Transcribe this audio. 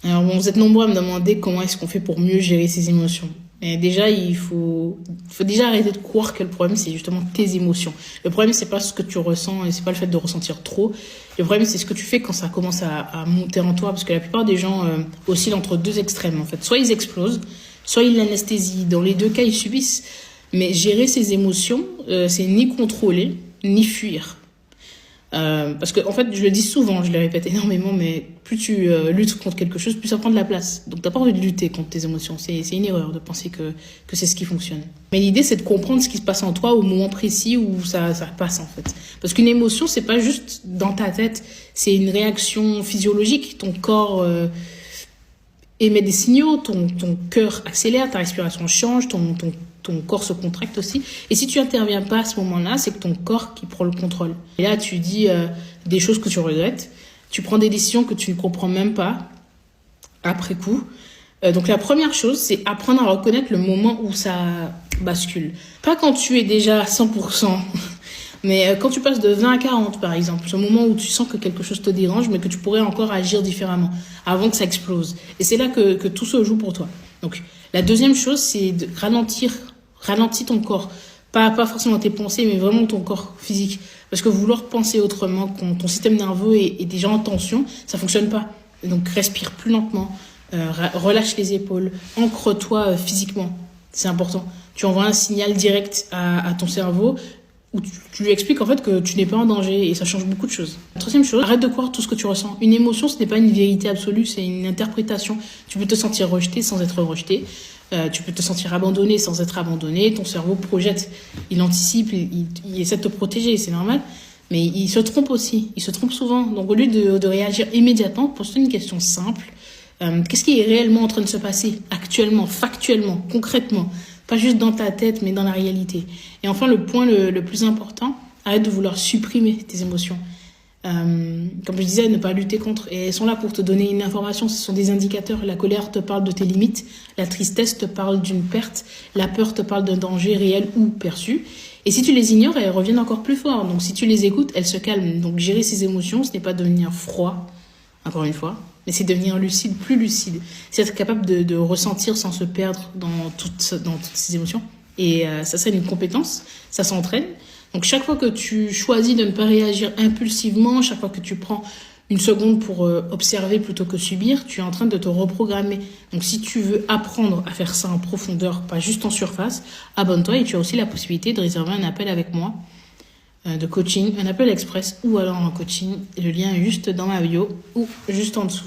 Alors bon, vous êtes nombreux à me demander comment est-ce qu'on fait pour mieux gérer ses émotions. Mais déjà, il faut déjà arrêter de croire que le problème, c'est justement tes émotions. Le problème, c'est pas ce que tu ressens et c'est pas le fait de ressentir trop. Le problème, c'est ce que tu fais quand ça commence à monter en toi. Parce que la plupart des gens oscillent entre deux extrêmes, en fait. Soit ils explosent, soit ils l'anesthésient. Dans les deux cas, ils subissent. Mais gérer ses émotions, c'est ni contrôler, ni fuir. Parce que, en fait, je le dis souvent, je le répète énormément, mais plus tu luttes contre quelque chose, plus ça prend de la place. Donc, t'as pas envie de lutter contre tes émotions. C'est une erreur de penser que c'est ce qui fonctionne. Mais l'idée, c'est de comprendre ce qui se passe en toi au moment précis où ça passe, en fait. Parce qu'une émotion, c'est pas juste dans ta tête, c'est une réaction physiologique. Ton corps émet des signaux, ton cœur accélère, ta respiration change, ton corps se contracte aussi. Et si tu interviens pas à ce moment-là, c'est que ton corps qui prend le contrôle. Et là, tu dis des choses que tu regrettes, tu prends des décisions que tu ne comprends même pas après coup. Donc la première chose, c'est apprendre à reconnaître le moment où ça bascule. Pas quand tu es déjà à 100%, mais quand tu passes de 20 à 40 par exemple, ce moment où tu sens que quelque chose te dérange, mais que tu pourrais encore agir différemment avant que ça explose. Et c'est là que tout se joue pour toi. Donc la deuxième chose, c'est de ralentir ton corps. Pas forcément tes pensées, mais vraiment ton corps physique. Parce que vouloir penser autrement, quand ton système nerveux est déjà en tension, ça fonctionne pas. Donc respire plus lentement, relâche les épaules, ancre-toi physiquement. C'est important. Tu envoies un signal direct à ton cerveau où tu lui expliques en fait que tu n'es pas en danger et ça change beaucoup de choses. La troisième chose, arrête de croire tout ce que tu ressens. Une émotion, ce n'est pas une vérité absolue, c'est une interprétation. Tu peux te sentir rejeté sans être rejeté. Tu peux te sentir abandonné sans être abandonné. Ton cerveau projette, il anticipe, il essaie de te protéger, c'est normal. Mais il se trompe aussi, il se trompe souvent. Donc au lieu de réagir immédiatement, pose-toi une question simple. Qu'est-ce qui est réellement en train de se passer actuellement, factuellement, concrètement? Pas juste dans ta tête, mais dans la réalité. Et enfin, le point le plus important, arrête de vouloir supprimer tes émotions. Comme je disais, ne pas lutter contre. Et elles sont là pour te donner une information. Ce sont des indicateurs. La colère te parle de tes limites. La tristesse te parle d'une perte. La peur te parle d'un danger réel ou perçu. Et si tu les ignores, elles reviennent encore plus fort. Donc si tu les écoutes, elles se calment. Donc gérer ces émotions, ce n'est pas devenir froid, encore une fois, mais c'est devenir lucide, plus lucide. C'est être capable de ressentir sans se perdre dans toutes ces émotions. Et ça, c'est une compétence. Ça s'entraîne. Donc chaque fois que tu choisis de ne pas réagir impulsivement, chaque fois que tu prends une seconde pour observer plutôt que subir, tu es en train de te reprogrammer. Donc si tu veux apprendre à faire ça en profondeur, pas juste en surface, abonne-toi et tu as aussi la possibilité de réserver un appel avec moi de coaching, un appel express ou alors un coaching. Le lien est juste dans ma bio ou juste en dessous.